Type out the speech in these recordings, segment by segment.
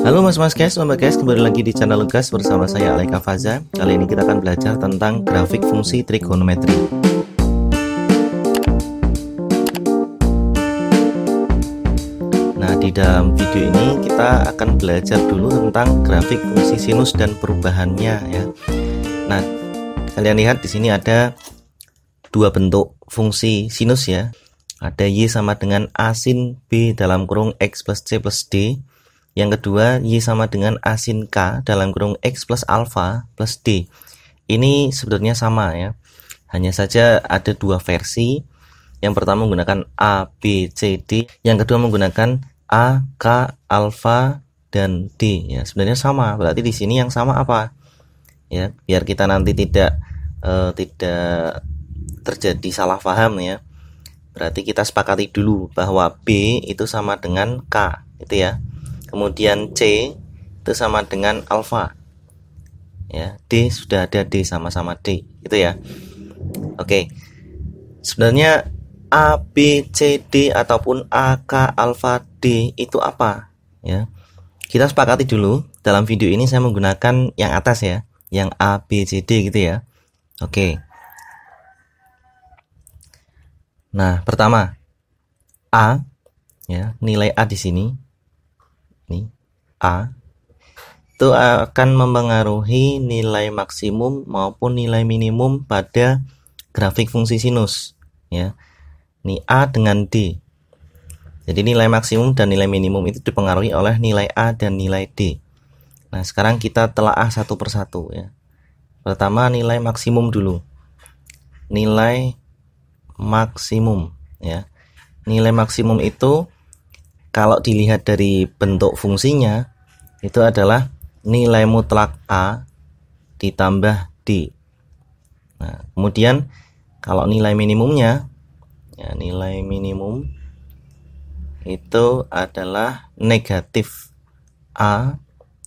Halo mas-mas guys, selamat guys, kembali lagi di channel Lugas bersama saya Alaika Faza. Kali ini kita akan belajar tentang grafik fungsi trigonometri. Nah, di dalam video ini kita akan belajar dulu tentang grafik fungsi sinus dan perubahannya ya. Nah, kalian lihat di sini ada dua bentuk fungsi sinus ya. Ada Y sama dengan A sin B dalam kurung X plus C plus D. Yang kedua, Y sama dengan A sin K dalam kurung X plus alpha plus D. Ini sebenarnya sama ya. Hanya saja ada dua versi. Yang pertama menggunakan A, B, C, D. Yang kedua menggunakan A, K, alpha, dan D. Ya, sebenarnya sama. Berarti di sini yang sama apa? Ya, biar kita nanti tidak terjadi salah paham ya. Berarti kita sepakati dulu bahwa B itu sama dengan K, itu ya. Kemudian C itu sama dengan alfa. Ya, D sudah ada D sama-sama D, gitu ya. Oke. Sebenarnya A, B, C, D ataupun A, K, alfa, D itu apa? Ya. Kita sepakati dulu. Dalam video ini saya menggunakan yang atas ya, yang A, B, C, D gitu ya. Oke. Nah, pertama A ya, nilai A di sini. Nih, A itu akan mempengaruhi nilai maksimum maupun nilai minimum pada grafik fungsi sinus ya. Nih A dengan D. Jadi nilai maksimum dan nilai minimum itu dipengaruhi oleh nilai A dan nilai D. Nah, sekarang kita telaah satu persatu ya. Pertama nilai maksimum dulu. Nilai maksimum ya. Nilai maksimum itu kalau dilihat dari bentuk fungsinya itu adalah nilai mutlak A ditambah D. Nah, kemudian kalau nilai minimumnya ya, nilai minimum itu adalah negatif A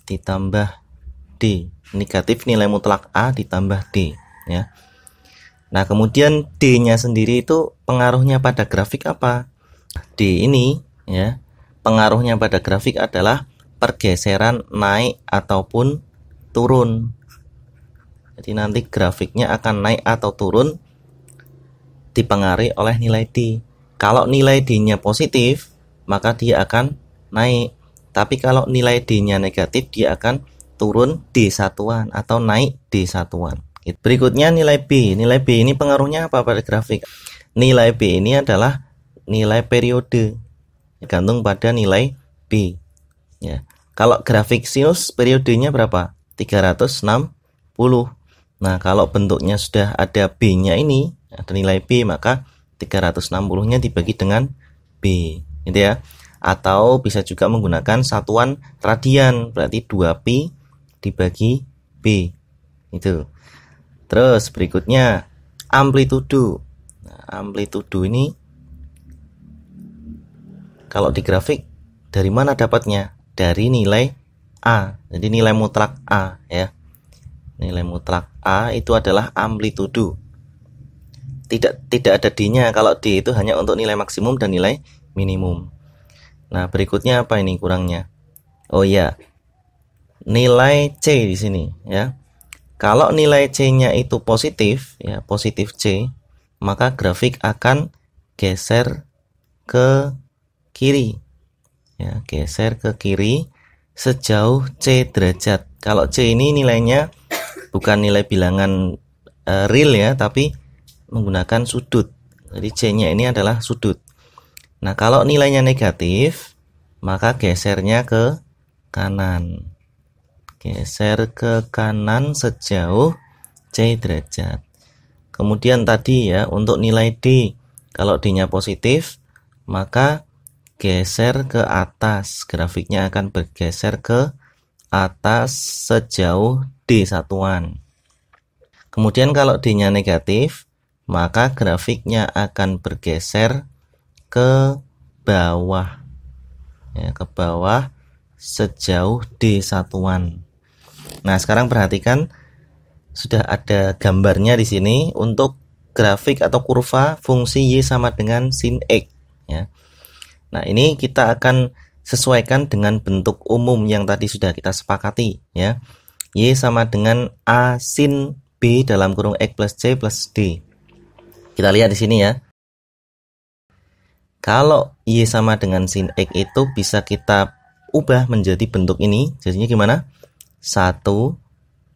ditambah D. Negatif nilai mutlak A ditambah D ya. Nah, kemudian D-nya sendiri itu pengaruhnya pada grafik apa? D ini ya, pengaruhnya pada grafik adalah pergeseran naik ataupun turun. Jadi nanti grafiknya akan naik atau turun dipengaruhi oleh nilai D. Kalau nilai D-nya positif, maka dia akan naik. Tapi kalau nilai D-nya negatif, dia akan turun D satuan atau naik D satuan. Berikutnya nilai B. Nilai B ini pengaruhnya apa pada grafik? Nilai B ini adalah nilai periode, tergantung pada nilai B. Ya. Kalau grafik sinus periodenya berapa? 360. Nah, kalau bentuknya sudah ada B-nya ini, ada nilai B, maka 360-nya dibagi dengan B, gitu ya. Atau bisa juga menggunakan satuan radian, berarti 2pi dibagi B. Itu. Terus berikutnya amplitudo. Nah, amplitudo ini kalau di grafik dari mana dapatnya? Dari nilai A. Jadi nilai mutlak A ya. Nilai mutlak A itu adalah amplitudo. Tidak ada D-nya. Kalau D itu hanya untuk nilai maksimum dan nilai minimum. Nah, berikutnya apa ini kurangnya? Oh ya. Nilai C di sini ya. Kalau nilai C-nya itu positif ya, positif C, maka grafik akan geser ke kiri. Ya, geser ke kiri sejauh C derajat. Kalau C ini nilainya bukan nilai bilangan real ya, tapi menggunakan sudut. Jadi C-nya ini adalah sudut. Nah, kalau nilainya negatif, maka gesernya ke kanan. Geser ke kanan sejauh C derajat. Kemudian tadi ya, untuk nilai D, kalau D-nya positif, maka geser ke atas. Grafiknya akan bergeser ke atas sejauh D satuan. Kemudian kalau D-nya negatif, maka grafiknya akan bergeser ke bawah. Ya, ke bawah sejauh D satuan. Nah, sekarang perhatikan sudah ada gambarnya di sini untuk grafik atau kurva fungsi Y sama dengan sin X ya. Nah, ini kita akan sesuaikan dengan bentuk umum yang tadi sudah kita sepakati ya. Y sama dengan A sin B dalam kurung X plus C plus D. Kita lihat di sini ya. Kalau Y sama dengan sin X itu bisa kita ubah menjadi bentuk ini. Jadinya gimana? 1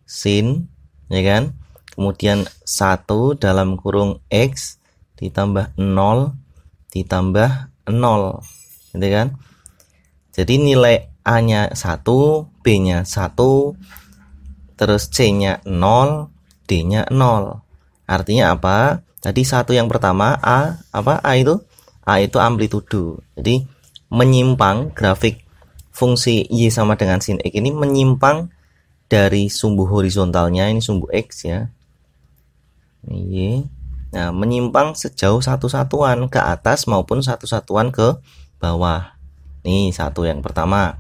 sin, ya kan? Kemudian 1 dalam kurung X ditambah 0 ditambah 0. Gitu kan? Jadi nilai A-nya 1, B-nya 1, terus C-nya 0, D-nya 0. Artinya apa? Tadi 1 yang pertama A, apa? A itu amplitudo. Jadi menyimpang grafik fungsi Y sama dengan sin X ini menyimpang dari sumbu horizontalnya, ini sumbu X ya. Y. Nah, menyimpang sejauh satu satuan ke atas maupun satu satuan ke bawah. Nih, satu yang pertama.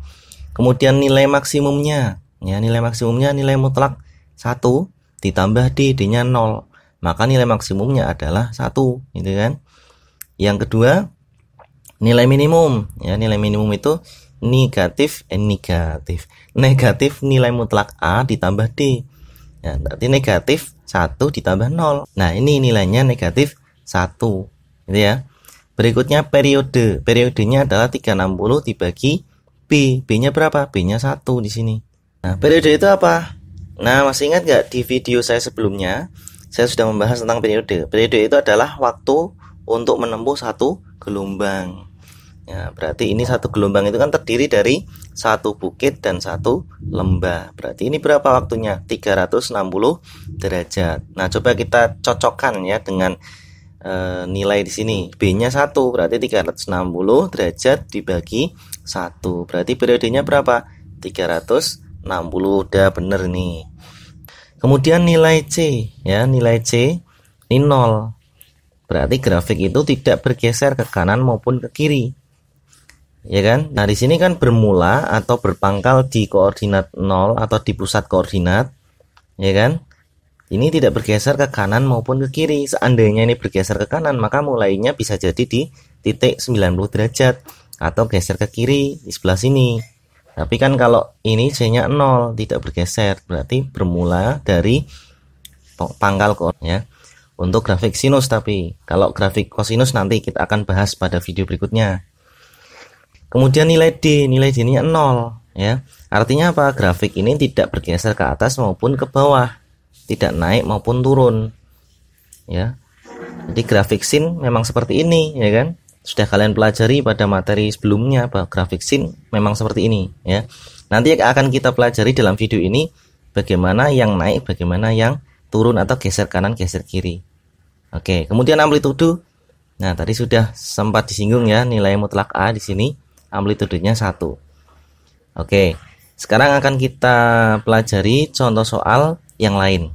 Kemudian nilai maksimumnya. Ya, nilai maksimumnya nilai mutlak 1 ditambah D, D-nya 0. Maka nilai maksimumnya adalah 1, gitu kan? Yang kedua, nilai minimum. Ya, nilai minimum itu negatif nilai mutlak A ditambah D. Ya, berarti negatif 1 ditambah 0. Nah, ini nilainya negatif 1. Gitu ya. Berikutnya periode. Periodenya adalah 360 dibagi B. B-nya berapa? B-nya 1 di sini. Nah, periode itu apa? Nah, masih ingat nggak di video saya sebelumnya? Saya sudah membahas tentang periode. Periode itu adalah waktu untuk menempuh satu gelombang. Ya, berarti ini satu gelombang itu kan terdiri dari satu bukit dan satu lembah. Berarti ini berapa waktunya? 360 derajat. Nah, coba kita cocokkan ya dengan nilai di sini. B-nya 1, berarti 360 derajat dibagi 1. Berarti periodenya berapa? 360. Udah bener nih. Kemudian nilai C, ya, nilai C ini 0. Berarti grafik itu tidak bergeser ke kanan maupun ke kiri. Ya kan? Nah, di sini kan bermula atau berpangkal di koordinat 0 atau di pusat koordinat. Ya kan? Ini tidak bergeser ke kanan maupun ke kiri. Seandainya ini bergeser ke kanan, maka mulainya bisa jadi di titik 90 derajat atau geser ke kiri di sebelah sini. Tapi kan kalau ini C-nya 0, tidak bergeser, berarti bermula dari pangkal koordinat ya. Untuk grafik sinus, tapi kalau grafik kosinus nanti kita akan bahas pada video berikutnya. Kemudian nilai D-nya 0 ya. Artinya apa? Grafik ini tidak bergeser ke atas maupun ke bawah, tidak naik maupun turun. Ya. Jadi grafik sin memang seperti ini, ya kan? Sudah kalian pelajari pada materi sebelumnya bahwa grafik sin memang seperti ini ya. Nanti akan kita pelajari dalam video ini bagaimana yang naik, bagaimana yang turun atau geser kanan, geser kiri. Oke, kemudian amplitudo. Nah, tadi sudah sempat disinggung ya, nilai mutlak A di sini amplitudenya 1. Oke, sekarang akan kita pelajari contoh soal yang lain.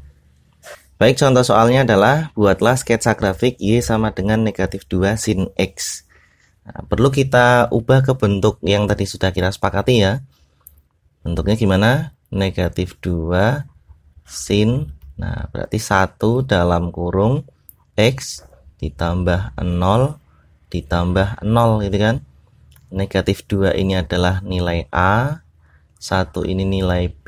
Baik, contoh soalnya adalah buatlah sketsa grafik Y sama dengan negatif 2 sin X. Nah, perlu kita ubah ke bentuk yang tadi sudah kita sepakati ya. Bentuknya gimana? Negatif 2 sin. Nah, berarti 1 dalam kurung X ditambah 0 ditambah 0 gitu kan. Negatif 2 ini adalah nilai A, 1 ini nilai B,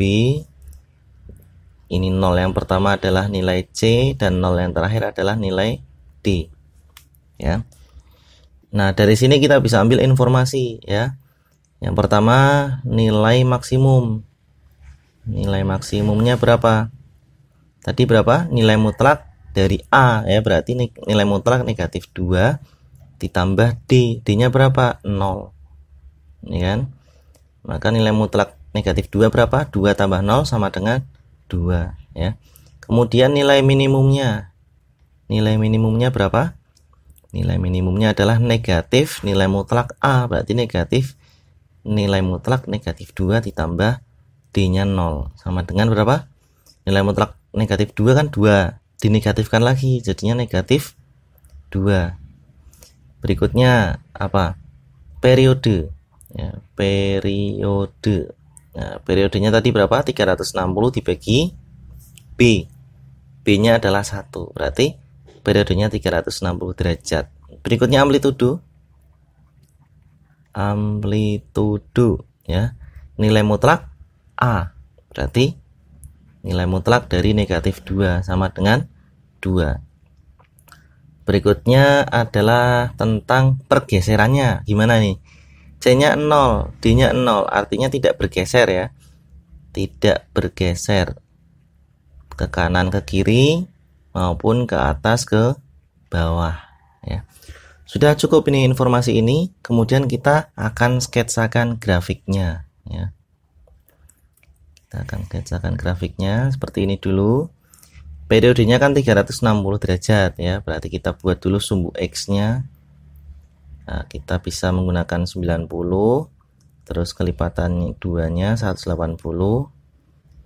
ini 0 yang pertama adalah nilai C, dan 0 yang terakhir adalah nilai D ya. Nah, dari sini kita bisa ambil informasi ya. Yang pertama nilai maksimum. Nilai maksimumnya berapa? Tadi berapa? Nilai mutlak dari A ya, berarti nilai mutlak negatif 2 ditambah D. D-nya berapa? 0. Ini kan? Maka nilai mutlak negatif 2 berapa? 2 tambah 0 sama dengan 2 ya. Kemudian nilai minimumnya. Nilai minimumnya berapa? Nilai minimumnya adalah negatif nilai mutlak A, berarti negatif nilai mutlak negatif 2 ditambah D-nya 0 sama dengan berapa? Nilai mutlak negatif 2 kan 2, dinegatifkan lagi jadinya negatif 2. Berikutnya apa? Periode ya, periode. Nah, periodenya tadi berapa? 360 dibagi B. B-nya adalah 1, berarti periodenya 360 derajat. Berikutnya amplitudo. amplitudo ya. Nilai mutlak A. Berarti nilai mutlak dari negatif 2 sama dengan 2. Berikutnya adalah tentang pergeserannya. Gimana nih? C-nya 0, D-nya 0, artinya tidak bergeser ya. Tidak bergeser ke kanan ke kiri maupun ke atas ke bawah ya. Sudah cukup ini informasi ini, kemudian kita akan sketsakan grafiknya ya. Kita akan sketsakan grafiknya seperti ini dulu. Periodenya kan 360 derajat ya, berarti kita buat dulu sumbu X-nya. Nah, kita bisa menggunakan 90, terus kelipatan 2-nya 180,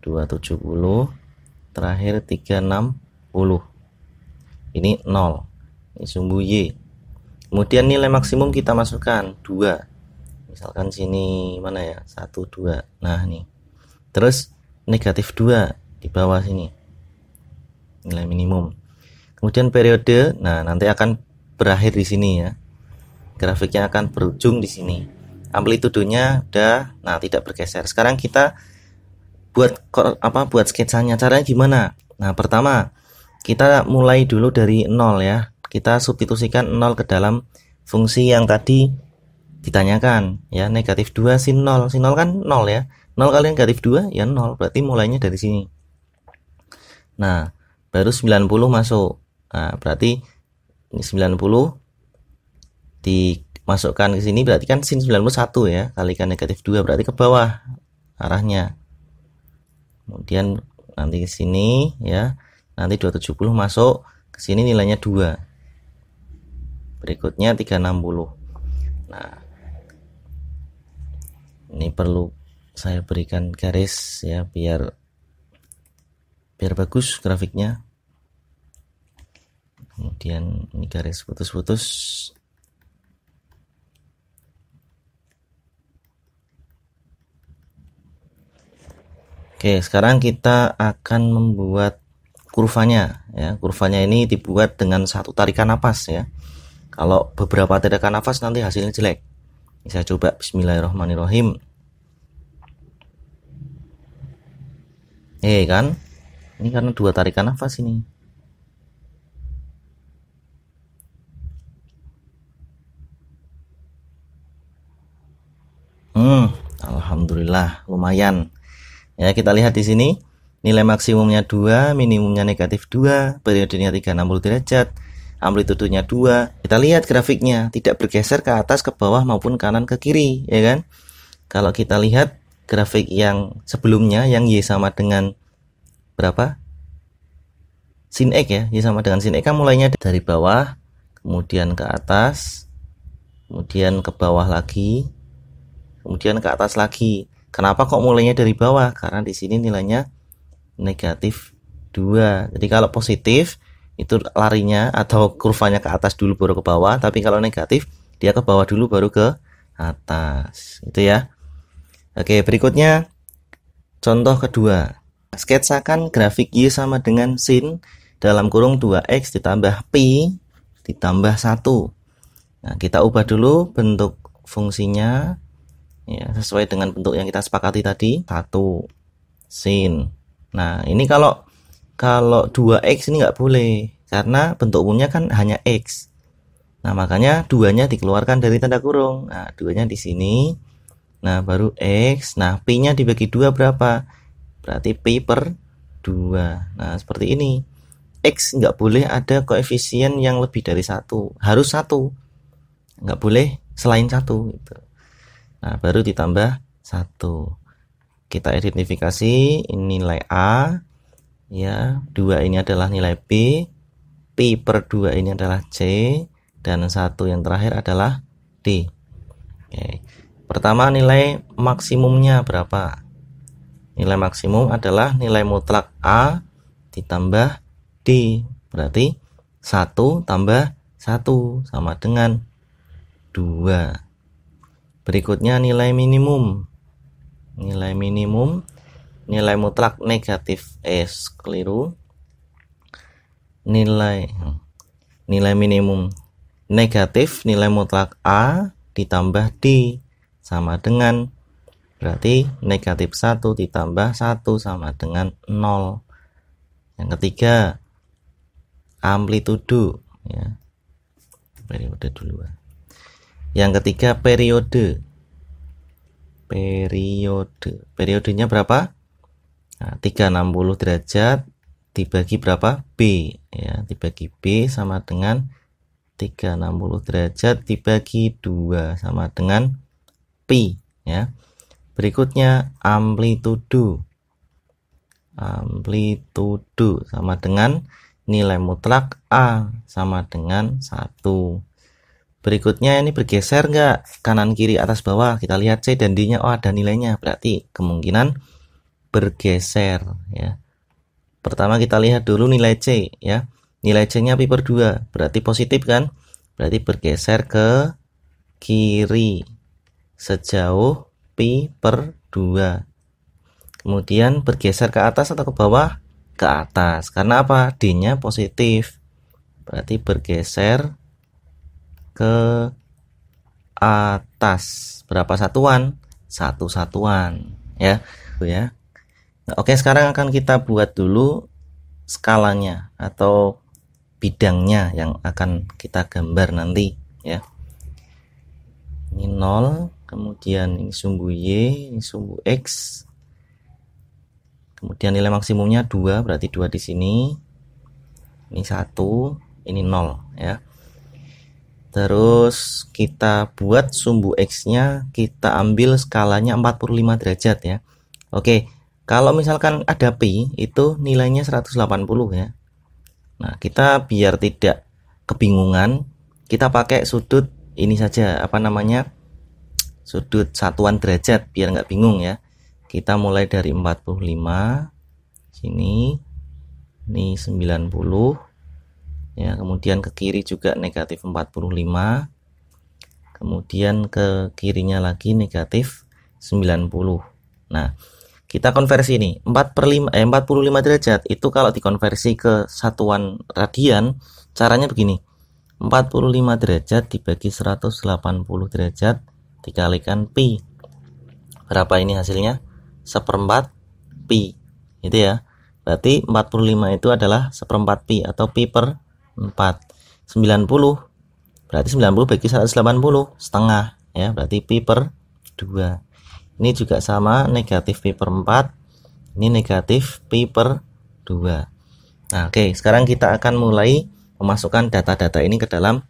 270, terakhir 360. Ini 0. Ini sumbu Y. Kemudian nilai maksimum kita masukkan 2. Misalkan sini mana ya? 1, 2. Nah, nih. Terus negatif 2 di bawah sini. Nilai minimum. Kemudian periode, nah nanti akan berakhir di sini ya. Grafiknya akan berujung di sini. Amplitudonya udah, nah tidak bergeser. Sekarang kita buat sketsanya. Caranya gimana? Nah, pertama kita mulai dulu dari 0 ya. Kita substitusikan 0 ke dalam fungsi yang tadi ditanyakan ya. Negatif 2 sin 0. Sin 0 kan 0 ya. 0 kali negatif 2 ya 0. Berarti mulainya dari sini. Nah, baru 90 masuk. Nah, berarti ini 90 dimasukkan ke sini, berarti kan sin 91 ya, kalikan negatif 2 berarti ke bawah arahnya. Kemudian nanti ke sini ya, nanti 270 masuk ke sini, nilainya 2. Berikutnya 360. Nah, ini perlu saya berikan garis ya biar bagus grafiknya. Kemudian ini garis putus-putus. Oke, sekarang kita akan membuat kurvanya ya. Kurvanya ini dibuat dengan satu tarikan nafas ya. Kalau beberapa tarikan nafas nanti hasilnya jelek. Saya coba, bismillahirrahmanirrahim. Kan? Ini karena 2 tarikan nafas ini. Alhamdulillah lumayan. Ya, kita lihat di sini nilai maksimumnya 2, minimumnya negatif 2, periodenya 360 derajat, amplitudonya 2. Kita lihat grafiknya tidak bergeser ke atas, ke bawah maupun kanan ke kiri, ya kan? Kalau kita lihat grafik yang sebelumnya yang Y sama dengan berapa? Sin X ya, Y sama dengan sin X kan mulainya dari bawah, kemudian ke atas, kemudian ke bawah lagi, kemudian ke atas lagi. Kenapa kok mulainya dari bawah? Karena di sini nilainya negatif 2. Jadi kalau positif itu larinya atau kurvanya ke atas dulu baru ke bawah, tapi kalau negatif dia ke bawah dulu baru ke atas. Itu ya. Oke, berikutnya contoh kedua. Sketsakan grafik Y sama dengan sin dalam kurung 2X ditambah Pi ditambah 1. Nah, kita ubah dulu bentuk fungsinya ya, sesuai dengan bentuk yang kita sepakati tadi, 1 sin. Nah, ini kalau 2x ini nggak boleh karena bentuk umumnya kan hanya x. Nah, makanya 2-nya dikeluarkan dari tanda kurung. Nah, 2-nya di sini. Nah, baru x. Nah, pi-nya dibagi 2 berapa? Berarti pi per 2. Nah, seperti ini. X nggak boleh ada koefisien yang lebih dari 1. Harus 1. Nggak boleh selain 1 gitu. Nah, baru ditambah 1. Kita identifikasi ini nilai A ya, 2 ini adalah nilai P, Pi per 2 ini adalah C, dan 1 yang terakhir adalah D. Oke. Pertama, nilai maksimumnya berapa? Nilai maksimum adalah nilai mutlak A ditambah D. Berarti 1 tambah 1 sama dengan 2. Berikutnya nilai minimum. Nilai minimum, nilai mutlak negatif keliru. Nilai minimum negatif, nilai mutlak A ditambah D sama dengan, berarti negatif 1 ditambah 1 sama dengan 0. Yang ketiga, amplitudo, ya. Periode dulu. Yang ketiga, periode. Periodenya berapa? Nah, 360 derajat dibagi berapa? B, ya. Dibagi B sama dengan 360 derajat dibagi 2 sama dengan pi, ya. Berikutnya amplitudo. Amplitudo sama dengan nilai mutlak A sama dengan 1. Berikutnya ini bergeser enggak? Kanan kiri atas bawah. Kita lihat C dan D-nya, oh ada nilainya. Berarti kemungkinan bergeser, ya. Pertama kita lihat dulu nilai C, ya. Nilai C-nya pi per 2, berarti positif kan? Berarti bergeser ke kiri sejauh pi per 2. Kemudian bergeser ke atas atau ke bawah? Ke atas. Karena apa? D-nya positif. Berarti bergeser ke atas. Berapa satuan? 1 satuan, ya. Ya. Nah, oke, sekarang akan kita buat dulu skalanya atau bidangnya yang akan kita gambar nanti, ya. Ini 0, kemudian ini sumbu Y, ini sumbu X. Kemudian nilai maksimumnya 2, berarti 2 di sini. Ini 1, ini 0, ya. Terus kita buat sumbu X-nya, kita ambil skalanya 45 derajat, ya. Oke, kalau misalkan ada pi, itu nilainya 180, ya. Nah, kita biar tidak kebingungan, kita pakai sudut ini saja, apa namanya, sudut satuan derajat, biar nggak bingung, ya. Kita mulai dari 45, sini, ini 90, ya. Kemudian ke kiri juga negatif 45, kemudian ke kirinya lagi negatif 90. Nah, kita konversi ini 45 derajat itu kalau dikonversi ke satuan radian, caranya begini. 45 derajat dibagi 180 derajat dikalikan pi. Berapa ini hasilnya? 1/4 pi. Itu ya. Berarti 45 itu adalah 1/4 pi atau pi per 4. 90. Berarti 90 bagi 180 setengah, ya. Berarti pi per 2. Ini juga sama, negatif pi per 4. Ini negatif pi per 2. Nah, oke, sekarang kita akan mulai memasukkan data-data ini ke dalam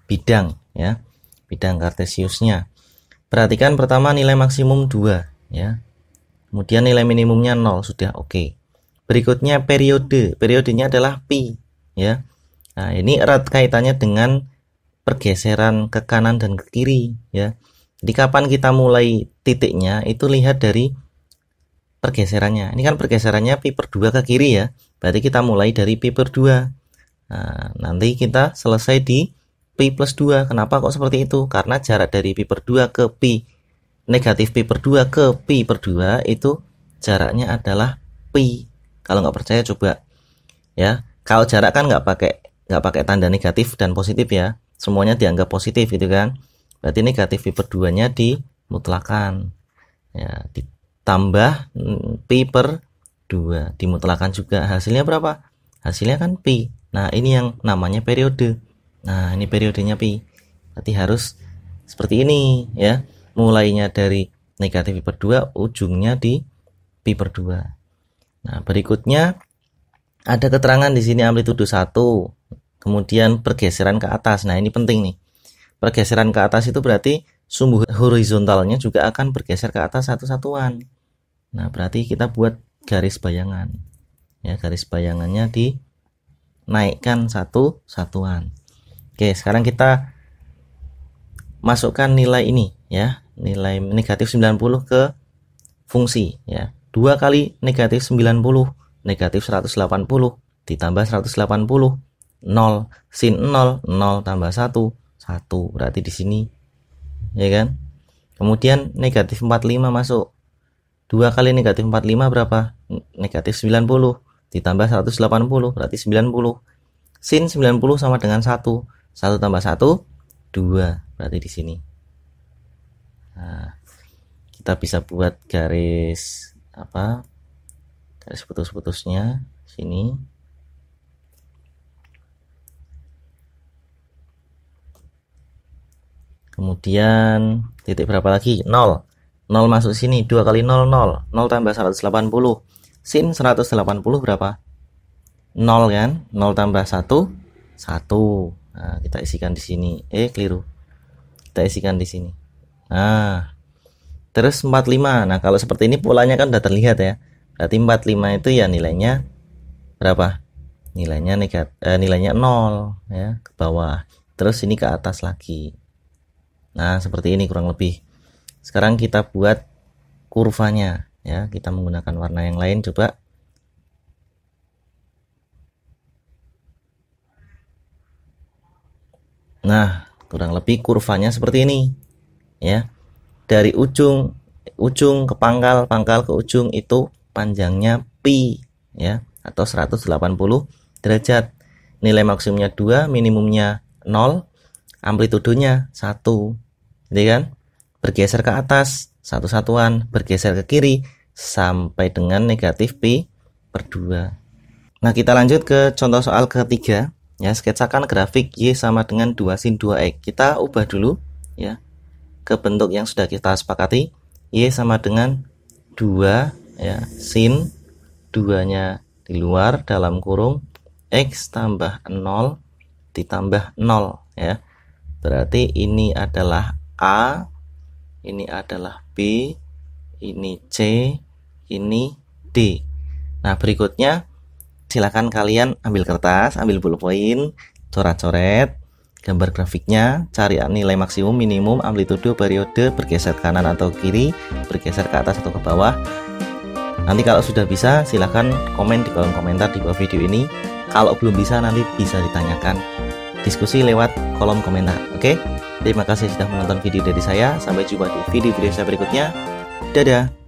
bidang, ya. Bidang kartesiusnya. Perhatikan pertama nilai maksimum 2, ya. Kemudian nilai minimumnya 0, sudah oke. Berikutnya periode. Periodenya adalah pi, ya. Nah, ini erat kaitannya dengan pergeseran ke kanan dan ke kiri, ya. Jadi kapan kita mulai titiknya itu lihat dari pergeserannya. Ini kan pergeserannya pi per 2 ke kiri, ya. Berarti kita mulai dari pi per 2. Nah, nanti kita selesai di pi plus 2. Kenapa kok seperti itu? Karena jarak dari pi per 2 ke pi negatif pi per 2 ke pi per 2 itu jaraknya adalah pi. Kalau nggak percaya coba, ya. Kalau jarak kan nggak pakai tanda negatif dan positif, ya. Semuanya dianggap positif gitu kan. Berarti negatif pi per 2-nya dimutlakan, ya, ditambah pi per 2 dimutlakan juga. Hasilnya berapa? Hasilnya kan pi. Nah, ini yang namanya periode. Nah, ini periodenya pi. Berarti harus seperti ini, ya. Mulainya dari negatif pi per 2, ujungnya di pi per 2. Nah, berikutnya ada keterangan di sini amplitudo 1. Kemudian pergeseran ke atas. Nah, ini penting nih. Pergeseran ke atas itu berarti sumbu horizontalnya juga akan bergeser ke atas satu satuan. Nah, berarti kita buat garis bayangan, ya. Garis bayangannya dinaikkan satu satuan. Oke, sekarang kita masukkan nilai ini, ya. Nilai negatif 90 ke fungsi, ya. 2 kali negatif 90, negatif 180 ditambah 180, 0, sin 0, 0 tambah 1, 1, berarti di sini, ya kan. Kemudian negatif 45 masuk. 2 kali negatif 45 berapa? Negatif 90 ditambah 180, berarti 90. Sin 90 sama dengan 1. 1 tambah 1, 2, berarti di sini. Nah, kita bisa buat garis garis putus-putusnya sini. Kemudian titik berapa lagi? 0. 0 masuk sini, 2 kali 0, 0. 0 tambah 180. Sin 180 berapa? 0 kan? 0 tambah 1, 1. Nah, kita isikan di sini. Keliru. Kita isikan di sini. Nah, terus 45. Nah, kalau seperti ini polanya kan udah terlihat ya. Berarti 45 itu ya nilainya berapa? Nilainya nilainya 0 ya, ke bawah. Terus ini ke atas lagi. Nah, seperti ini kurang lebih. Sekarang kita buat kurvanya ya. Kita menggunakan warna yang lain coba. Nah, kurang lebih kurvanya seperti ini ya. Dari ujung ke pangkal, pangkal ke ujung itu panjangnya pi ya, atau 180 derajat. Nilai maksimumnya 2, minimumnya 0, amplitudenya 1. Jadi kan bergeser ke atas 1 satuan, bergeser ke kiri sampai dengan negatif pi per 2. Nah, kita lanjut ke contoh soal ketiga. Ya, sketsakan grafik Y sama dengan 2 sin 2X. Kita ubah dulu ya ke bentuk yang sudah kita sepakati. Y sama dengan 2 ya, sin 2-nya di luar dalam kurung X tambah 0 ditambah 0 ya. Berarti ini adalah A, ini adalah B, ini C, ini D. Nah, berikutnya silakan kalian ambil kertas, ambil pulpen, coret-coret gambar grafiknya, cari nilai maksimum, minimum, amplitudo, periode, bergeser kanan atau kiri, bergeser ke atas atau ke bawah. Nanti kalau sudah bisa silahkan komen di kolom komentar di bawah video ini. Kalau belum bisa nanti bisa ditanyakan, diskusi lewat kolom komentar. Oke? Terima kasih sudah menonton video dari saya. Sampai jumpa di video-video saya berikutnya. Dadah.